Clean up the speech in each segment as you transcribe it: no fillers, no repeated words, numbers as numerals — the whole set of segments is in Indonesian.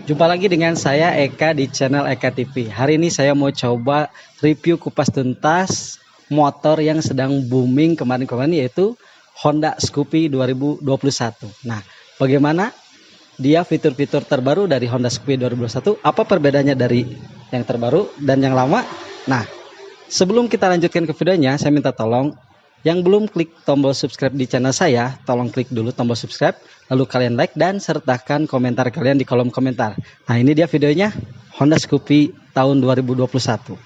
Jumpa lagi dengan saya Eka di channel Eka TV. Hari ini saya mau coba review kupas tuntas motor yang sedang booming kemarin-kemarin, yaitu Honda Scoopy 2021. Nah, bagaimana dia fitur-fitur terbaru dari Honda Scoopy 2021? Apa perbedaannya dari yang terbaru dan yang lama? Nah, sebelum kita lanjutkan ke videonya, saya minta tolong yang belum klik tombol subscribe di channel saya, tolong klik dulu tombol subscribe, lalu kalian like dan sertakan komentar kalian di kolom komentar. Nah, ini dia videonya Honda Scoopy tahun 2021.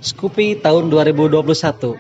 Scoopy tahun 2021,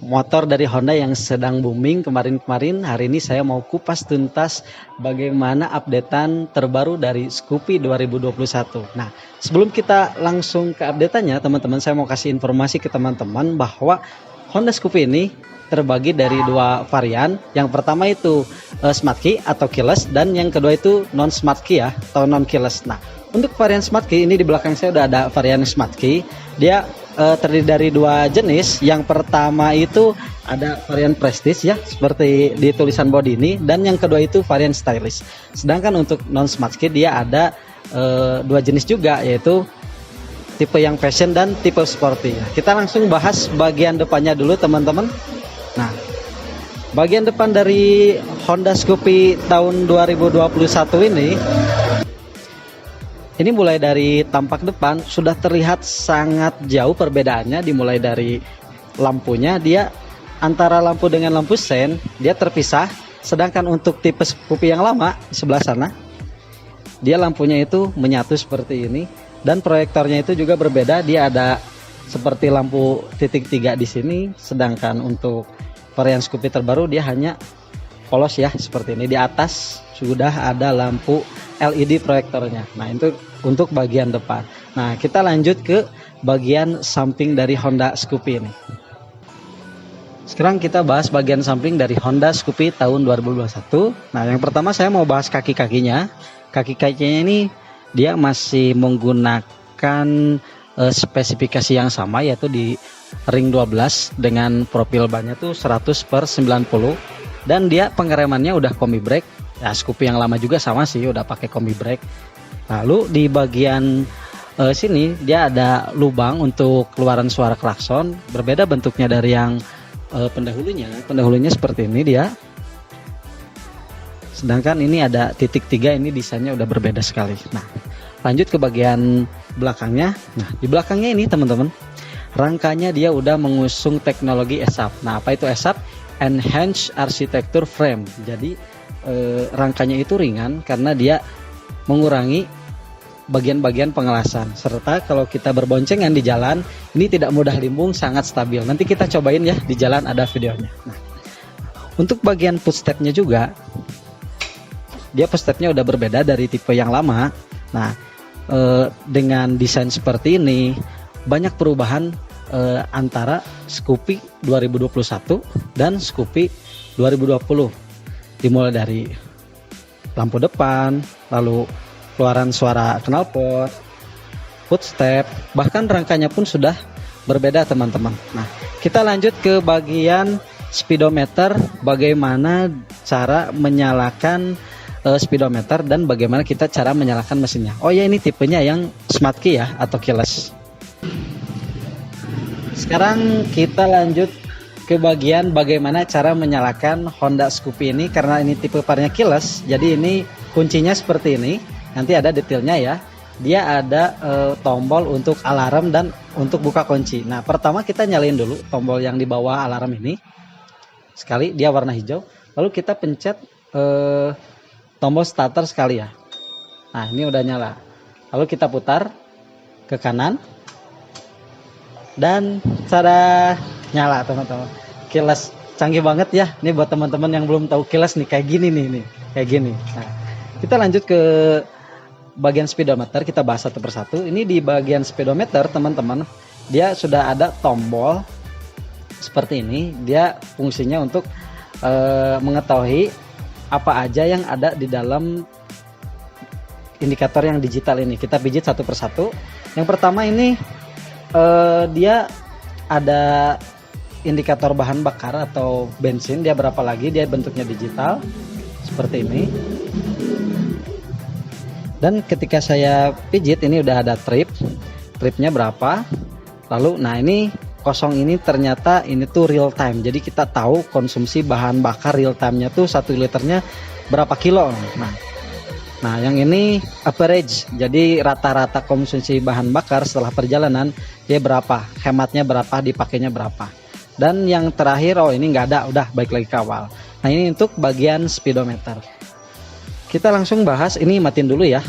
motor dari Honda yang sedang booming kemarin-kemarin. Hari ini saya mau kupas tuntas bagaimana updatean terbaru dari Scoopy 2021. Nah, sebelum kita langsung ke updateannya, teman-teman, saya mau kasih informasi ke teman-teman bahwa Honda Scoopy ini terbagi dari dua varian. Yang pertama itu Smart Key atau keyless, dan yang kedua itu non Smart Key ya, atau non keyless. Nah, untuk varian Smart Key ini di belakang saya udah ada varian Smart Key. Dia terdiri dari dua jenis. Yang pertama itu ada varian Prestige ya, seperti di tulisan body ini, dan yang kedua itu varian Stylish. Sedangkan untuk non Smart Key dia ada dua jenis juga, yaitu tipe yang fashion dan tipe sporty. Kita langsung bahas bagian depannya dulu, teman-teman. Nah, bagian depan dari Honda Scoopy tahun 2021 ini mulai dari tampak depan sudah terlihat sangat jauh perbedaannya. Dimulai dari lampunya, dia antara lampu dengan lampu sen dia terpisah. Sedangkan untuk tipe Scoopy yang lama di sebelah sana, dia lampunya itu menyatu seperti ini, dan proyektornya itu juga berbeda. Dia ada seperti lampu titik 3 di sini, sedangkan untuk varian Scoopy terbaru dia hanya polos ya, seperti ini. Di atas sudah ada lampu LED proyektornya. Nah, itu untuk bagian depan. Nah, kita lanjut ke bagian samping dari Honda Scoopy ini. Sekarang kita bahas bagian samping dari Honda Scoopy tahun 2021. Nah, yang pertama saya mau bahas kaki-kakinya. Kaki-kakinya ini dia masih menggunakan spesifikasi yang sama, yaitu di ring 12 dengan profil bannya tuh 100/90, dan dia pengeremannya udah kombi brake ya. Scoopy yang lama juga sama sih, udah pakai kombi brake. Lalu di bagian sini dia ada lubang untuk keluaran suara klakson, berbeda bentuknya dari yang pendahulunya seperti ini dia, sedangkan ini ada titik 3. Ini desainnya udah berbeda sekali. Nah, lanjut ke bagian belakangnya. Nah, di belakangnya ini, teman-teman, rangkanya dia udah mengusung teknologi ESAP. Nah, apa itu ESAP? Enhanced Architecture Frame. Jadi rangkanya itu ringan karena dia mengurangi bagian-bagian pengelasan, serta kalau kita berboncengan di jalan ini tidak mudah limbung, sangat stabil. Nanti kita cobain ya, di jalan ada videonya. Nah, untuk bagian footstepnya juga, dia footstepnya udah berbeda dari tipe yang lama. Nah, dengan desain seperti ini, banyak perubahan antara Scoopy 2021 dan Scoopy 2020. Dimulai dari lampu depan, lalu keluaran suara knalpot, footstep, bahkan rangkanya pun sudah berbeda, teman-teman. Nah, kita lanjut ke bagian speedometer, bagaimana cara menyalakan speedometer dan bagaimana kita cara menyalakan mesinnya. Oh ya, ini tipenya yang Smart Key ya, atau keyless. Sekarang kita lanjut ke bagian bagaimana cara menyalakan Honda Scoopy ini. Karena ini tipe variannya keyless, jadi ini kuncinya seperti ini. Nanti ada detailnya ya. Dia ada tombol untuk alarm dan untuk buka kunci. Nah, pertama kita nyalain dulu tombol yang di bawah alarm ini. Sekali dia warna hijau, lalu kita pencet tombol starter sekali ya. Nah, ini udah nyala. Lalu kita putar ke kanan dan cara nyala teman-teman. Kilas canggih banget ya. Ini buat teman-teman yang belum tahu kilas nih, kayak gini nih, kayak gini. Nah, kita lanjut ke bagian speedometer, kita bahas satu persatu. Ini di bagian speedometer teman-teman, dia sudah ada tombol seperti ini. Dia fungsinya untuk mengetahui apa aja yang ada di dalam indikator yang digital ini. Kita pijit satu persatu. Yang pertama ini dia ada indikator bahan bakar atau bensin, dia berapa lagi, dia bentuknya digital seperti ini. Dan ketika saya pijit ini udah ada tripnya berapa. Lalu nah ini kosong, ini ternyata ini tuh real time. Jadi kita tahu konsumsi bahan bakar real time-nya tuh 1 liternya berapa kilo. Nah, yang ini average. Jadi rata-rata konsumsi bahan bakar setelah perjalanan dia berapa, hematnya berapa, dipakainya berapa. Dan yang terakhir, oh ini nggak ada, udah balik lagi ke awal. Nah, ini untuk bagian speedometer. Kita langsung bahas, ini matiin dulu ya.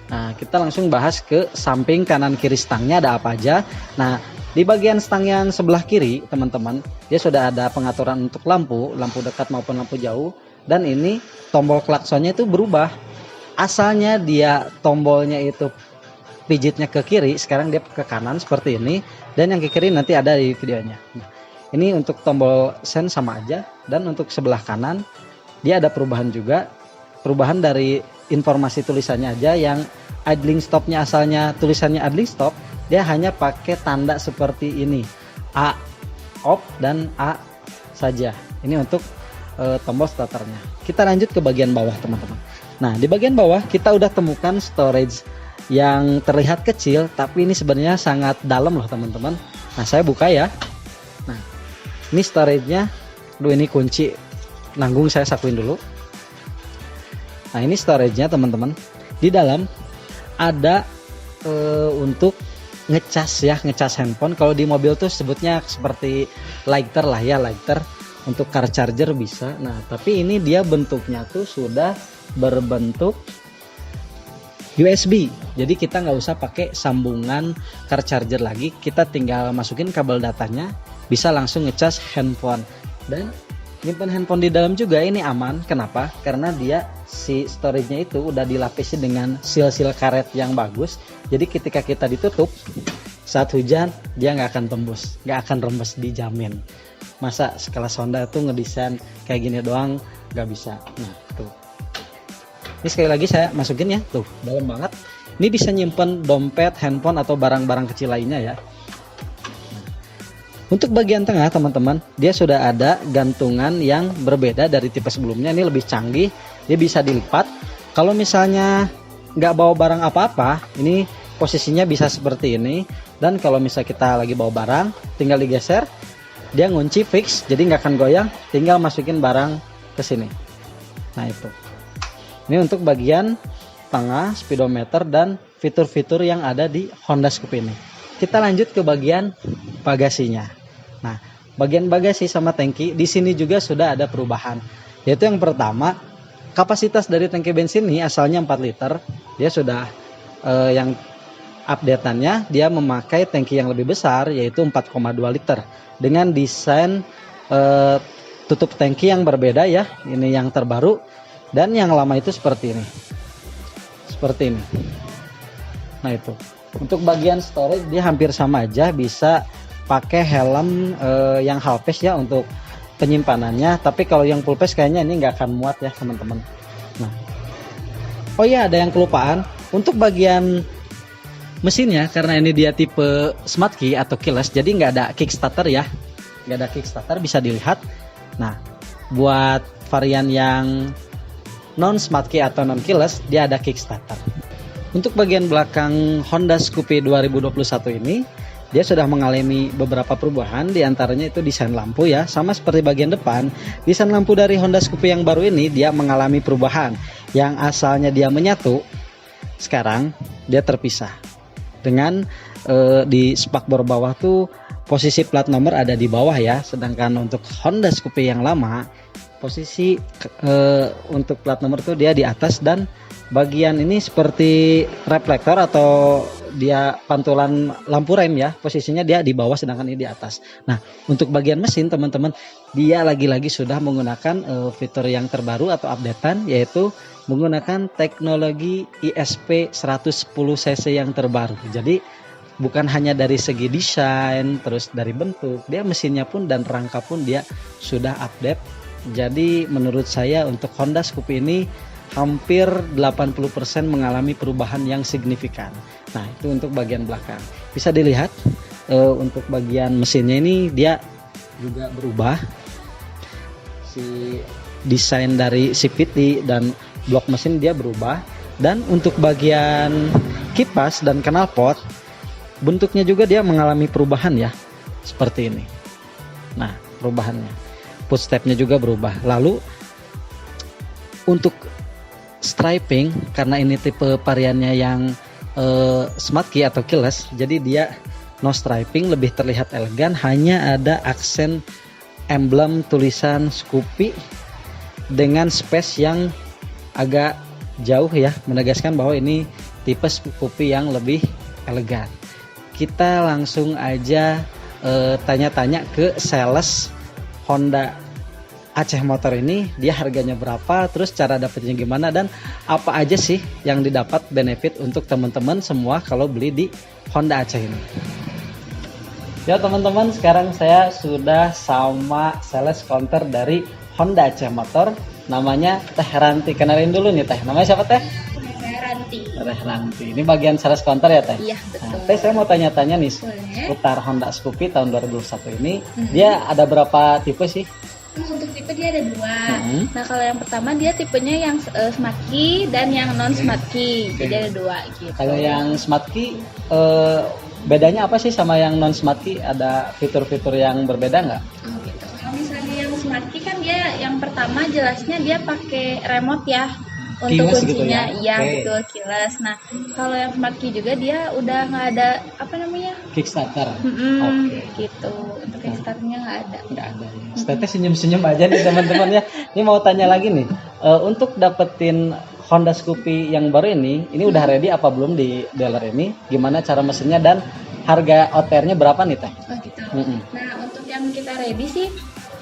Nah, kita langsung bahas ke samping kanan kiri stangnya ada apa aja. Nah, di bagian stang yang sebelah kiri teman-teman, dia sudah ada pengaturan untuk lampu dekat maupun lampu jauh. Dan ini tombol klaksonnya itu berubah. Asalnya dia tombolnya itu pijitnya ke kiri, sekarang dia ke kanan seperti ini. Dan yang ke kiri nanti ada di videonya. Nah, ini untuk tombol sen sama aja. Dan untuk sebelah kanan dia ada perubahan juga. Perubahan dari informasi tulisannya aja, yang idling stopnya asalnya tulisannya idling stop, dia hanya pakai tanda seperti ini, A off dan A saja. Ini untuk tombol starternya. Kita lanjut ke bagian bawah teman-teman. Nah, di bagian bawah kita udah temukan storage yang terlihat kecil, tapi ini sebenarnya sangat dalam loh teman-teman. Nah, saya buka ya. Nah, ini storage-nya. Ini kunci nanggung, saya sakuin dulu. Nah, ini storage-nya teman-teman. Di dalam ada untuk ngecas handphone. Kalau di mobil tuh sebutnya seperti lighter lah ya, lighter. Untuk car charger bisa. Nah, tapi ini dia bentuknya tuh sudah berbentuk USB. Jadi kita nggak usah pakai sambungan car charger lagi. Kita tinggal masukin kabel datanya, bisa langsung ngecas handphone. Dan nyimpen handphone di dalam juga ini aman. Kenapa? Karena dia si storage-nya itu udah dilapisi dengan seal karet yang bagus. Jadi ketika kita ditutup saat hujan, dia nggak akan tembus, nggak akan rembes, dijamin. Masa sekelas Honda tuh ngedesain kayak gini doang nggak bisa. Nah, tuh. Ini sekali lagi saya masukin ya, tuh dalam banget. Ini bisa nyimpen dompet, handphone atau barang-barang kecil lainnya ya. Untuk bagian tengah teman-teman, dia sudah ada gantungan yang berbeda dari tipe sebelumnya. Ini lebih canggih, dia bisa dilipat. Kalau misalnya nggak bawa barang apa-apa, ini posisinya bisa seperti ini. Dan kalau misalnya kita lagi bawa barang, tinggal digeser, dia ngunci fix, jadi nggak akan goyang. Tinggal masukin barang ke sini. Nah itu. Ini untuk bagian tengah, speedometer dan fitur-fitur yang ada di Honda Scoopy ini. Kita lanjut ke bagian bagasinya. Nah, bagian bagasi sama tangki di sini juga sudah ada perubahan. Yaitu yang pertama, kapasitas dari tangki bensin ini asalnya 4 liter. Dia sudah yang update-annya dia memakai tangki yang lebih besar, yaitu 4,2 liter dengan desain tutup tangki yang berbeda ya. Ini yang terbaru, dan yang lama itu seperti ini. Seperti ini. Nah, itu. Untuk bagian storage dia hampir sama aja, bisa pakai helm yang half face ya untuk penyimpanannya. Tapi kalau yang full face kayaknya ini nggak akan muat ya teman-teman. Nah, oh iya, ada yang kelupaan. Untuk bagian mesinnya, karena ini dia tipe smart key atau keyless, jadi nggak ada kickstarter ya, nggak ada kickstarter, bisa dilihat. Nah, buat varian yang non smart key atau non keyless, dia ada kickstarter. Untuk bagian belakang Honda Scoopy 2021 ini, dia sudah mengalami beberapa perubahan, diantaranya itu desain lampu ya. Sama seperti bagian depan, desain lampu dari Honda Scoopy yang baru ini dia mengalami perubahan. Yang asalnya dia menyatu, sekarang dia terpisah. Dengan di spakbor bawah tuh posisi plat nomor ada di bawah ya. Sedangkan untuk Honda Scoopy yang lama, posisi untuk plat nomor tuh dia di atas, dan bagian ini seperti reflektor atau dia pantulan lampu rem ya, posisinya dia di bawah sedangkan ini di atas. Nah, untuk bagian mesin teman-teman, dia lagi-lagi sudah menggunakan fitur yang terbaru atau updatean, yaitu menggunakan teknologi ISP 110 cc yang terbaru. Jadi bukan hanya dari segi desain, terus dari bentuk, dia mesinnya pun dan rangka pun dia sudah update. Jadi menurut saya untuk Honda Scoopy ini hampir 80% mengalami perubahan yang signifikan. Nah, itu untuk bagian belakang. Bisa dilihat untuk bagian mesinnya ini dia juga berubah. Si desain dari CVT dan blok mesin dia berubah, dan untuk bagian kipas dan knalpot bentuknya juga dia mengalami perubahan ya, seperti ini. Nah, perubahannya, footstepnya juga berubah. Lalu untuk striping, karena ini tipe variannya yang smart key atau keyless, jadi dia no striping, lebih terlihat elegan. Hanya ada aksen emblem tulisan Scoopy dengan space yang agak jauh ya, menegaskan bahwa ini tipe Scoopy yang lebih elegan. Kita langsung aja tanya-tanya ke sales Honda Aceh Motor ini, dia harganya berapa, terus cara dapetnya gimana, dan apa aja sih yang didapat benefit untuk teman-teman semua kalau beli di Honda Aceh ini. Ya teman-teman, sekarang saya sudah sama sales counter dari Honda Aceh Motor, namanya Teh Ranti. Kenalin dulu nih Teh, namanya siapa Teh? Teh Ranti. Ini bagian sales counter ya Teh? Iya betul. Nah, Teh, saya mau tanya-tanya nih seputar Honda Scoopy tahun 2021 ini, dia ada berapa tipe sih? Untuk tipe dia ada dua. Nah kalau yang pertama dia tipenya yang smart key dan yang non smart key. Jadi ada dua gitu. Kalau yang smart key bedanya apa sih sama yang non smart key? Ada fitur-fitur yang berbeda nggak? Oh gitu. Kalau misalnya yang smart key kan dia yang pertama jelasnya dia pakai remote ya. Untuk Keyless kuncinya, gitu iya Okay. betul keyless. Nah kalau yang smart key juga dia udah nggak ada apa namanya Kickstarter. gitu. Untuk kickstarternya nggak ada. Nggak ada. Teteh senyum-senyum aja nih teman-teman ya. Ini mau tanya lagi nih, untuk dapetin Honda Scoopy yang baru ini udah ready apa belum di dealer ini? Gimana cara mesinnya dan harga OTR-nya berapa nih Teh? Oh gitu. Nah untuk yang kita ready sih,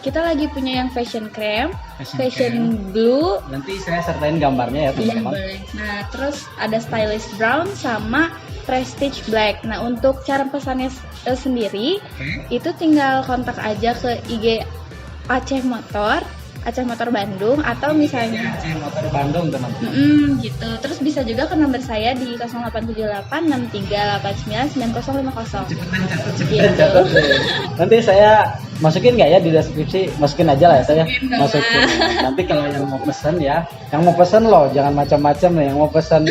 kita lagi punya yang fashion cream, fashion blue. Nanti saya sertain gambarnya ya teman-teman. Iya boleh. Nah terus ada stylish brown sama prestige black. Nah untuk cara pesannya sendiri itu tinggal kontak aja ke IG Aceh Motor Bandung, atau misalnya Aceh Motor Bandung teman-teman. gitu. Terus bisa juga ke nomor saya di 087863899050. Cepetan catat. Nanti saya masukin nggak ya di deskripsi? Masukin aja lah ya saya. Masukin. Nanti kalau yang mau pesen ya, yang mau pesen loh, jangan macam-macam nih. Yang mau pesen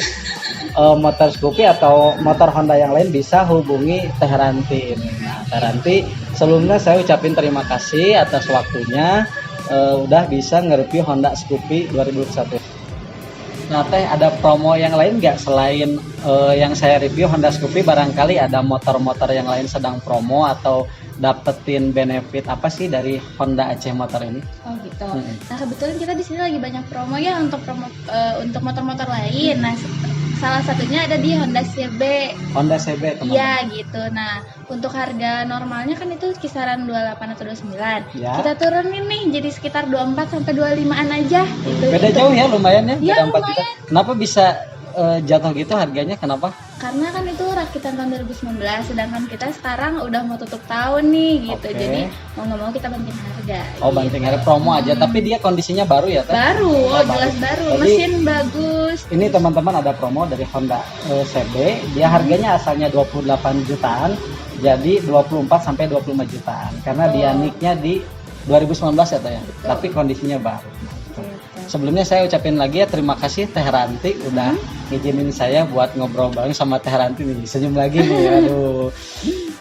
motor Scoopy atau motor Honda yang lain bisa hubungi Teh Ranti ini. Nah, Teh Ranti, sebelumnya saya ucapin terima kasih atas waktunya. Udah bisa nge-review Honda Scoopy 2021. Nah Teh, ada promo yang lain nggak selain yang saya review Honda Scoopy? Barangkali ada motor-motor yang lain sedang promo atau dapetin benefit apa sih dari Honda Aceh Motor ini? Oh gitu. Nah kebetulan kita di sini lagi banyak promo ya untuk motor-motor lain. Nah salah satunya ada di Honda CB. Honda CB teman-teman. Iya gitu. Nah untuk harga normalnya kan itu kisaran 28 atau 29. Ya. Kita turunin nih jadi sekitar 24 sampai 25-an aja. Gitu, Beda gitu. jauh ya, lumayan ya. Iya, Beda 4 juta. Kenapa bisa jatuh gitu harganya? Kenapa? Karena kan itu rakitan tahun 2019, sedangkan kita sekarang udah mau tutup tahun nih gitu. Oke. Jadi mau nggak mau kita banting harga. Oh banting harga promo aja, tapi dia kondisinya baru ya Teh? Baru, jelas baru. Jadi, Mesin bagus. Ini teman-teman ada promo dari Honda CB, dia harganya asalnya 28 jutaan, jadi 24 sampai 25 jutaan. Karena dia nicknya di 2019 ya Teh ya, tapi kondisinya baru. Sebelumnya saya ucapin lagi ya terima kasih Teh Ranti udah ngizinin saya buat ngobrol bareng sama Teh Ranti nih. Senyum lagi nih, aduh.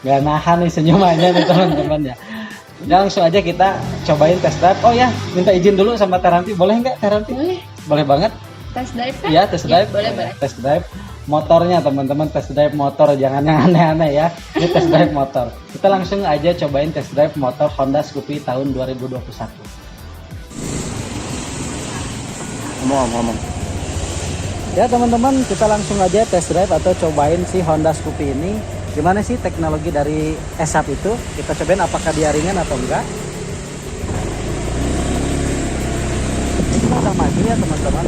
Gak nahan nih senyumannya nih teman-teman ya. Ya langsung aja kita cobain test drive. Oh ya, minta izin dulu sama Teh Ranti, boleh nggak Teh Ranti? Boleh. Boleh banget. Test drive kan? Iya, test drive. Ya, boleh. Test drive motornya teman-teman, test drive motor, jangan yang aneh-aneh ya. Ini test drive motor. Kita langsung aja cobain test drive motor Honda Scoopy tahun 2021. ngomong. Ya teman-teman, kita langsung aja test drive atau cobain si Honda Scoopy ini. Gimana sih teknologi dari ESAP itu? Kita cobain apakah dia ringan atau enggak. Kita udah maju ya teman-teman.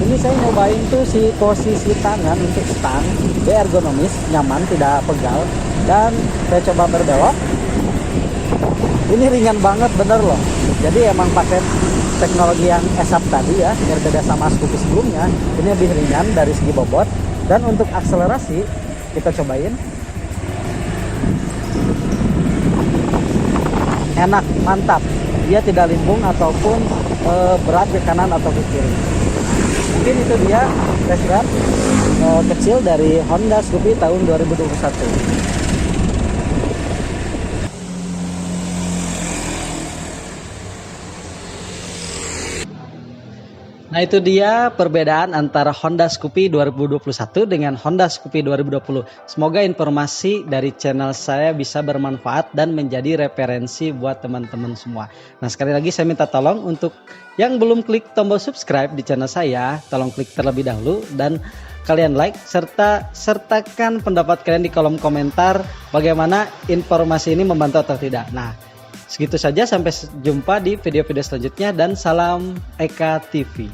Ini saya nyobain tuh si posisi tangan untuk stang, dia ergonomis, nyaman, tidak pegal. Dan saya coba berbelok. Ini ringan banget bener loh. Jadi emang pakai teknologi yang ESAP tadi ya, berbeda sama Scoopy sebelumnya. Ini lebih ringan dari segi bobot. Dan untuk akselerasi kita cobain. Enak, mantap. Dia tidak limbung ataupun berat ke kanan atau ke kiri. Mungkin itu dia test drive kecil dari Honda Scoopy tahun 2021. Nah itu dia perbedaan antara Honda Scoopy 2021 dengan Honda Scoopy 2020. Semoga informasi dari channel saya bisa bermanfaat dan menjadi referensi buat teman-teman semua. Nah sekali lagi saya minta tolong untuk yang belum klik tombol subscribe di channel saya, tolong klik terlebih dahulu dan kalian like serta sertakan pendapat kalian di kolom komentar bagaimana informasi ini membantu atau tidak. Nah segitu saja, sampai jumpa di video-video selanjutnya dan salam Eka TV.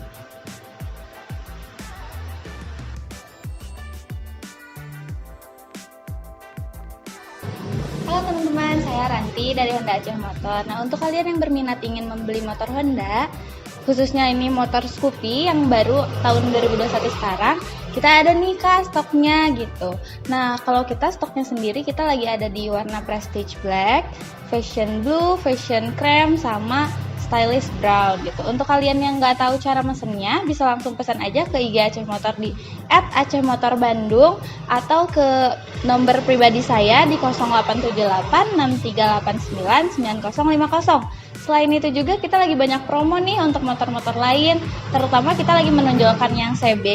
Halo teman-teman, saya Ranti dari Honda Aceh Motor. Nah, untuk kalian yang berminat ingin membeli motor Honda, khususnya ini motor Scoopy yang baru tahun 2021 sekarang, kita ada nih Kak stoknya gitu. Nah, kalau kita stoknya sendiri, kita lagi ada di warna Prestige Black, Fashion Blue, Fashion Cream, sama Stylish Brown gitu. Untuk kalian yang nggak tahu cara mesennya, bisa langsung pesan aja ke IG Aceh Motor di @acehmotorbandung atau ke nomor pribadi saya di 087863899050. Selain itu juga kita lagi banyak promo nih untuk motor-motor lain, terutama kita lagi menonjolkan yang CB.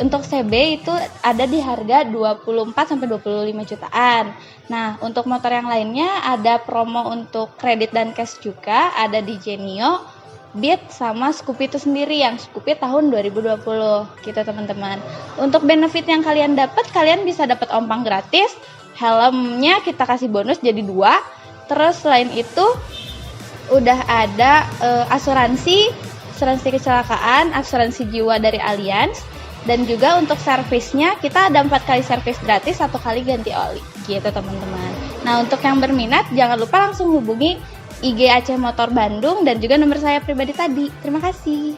Untuk CB itu ada di harga 24-25 jutaan. Nah, untuk motor yang lainnya ada promo untuk kredit dan cash juga, ada di Genio, Beat, sama Scoopy itu sendiri yang Scoopy tahun 2020 gitu teman-teman. Untuk benefit yang kalian dapat, kalian bisa dapat ompang gratis, helmnya kita kasih bonus jadi 2. Terus selain itu udah ada asuransi kecelakaan, asuransi jiwa dari Allianz. Dan juga untuk servisnya kita ada 4 kali servis gratis, 1 kali ganti oli gitu teman-teman. Nah untuk yang berminat jangan lupa langsung hubungi IG Aceh Motor Bandung dan juga nomor saya pribadi tadi. Terima kasih.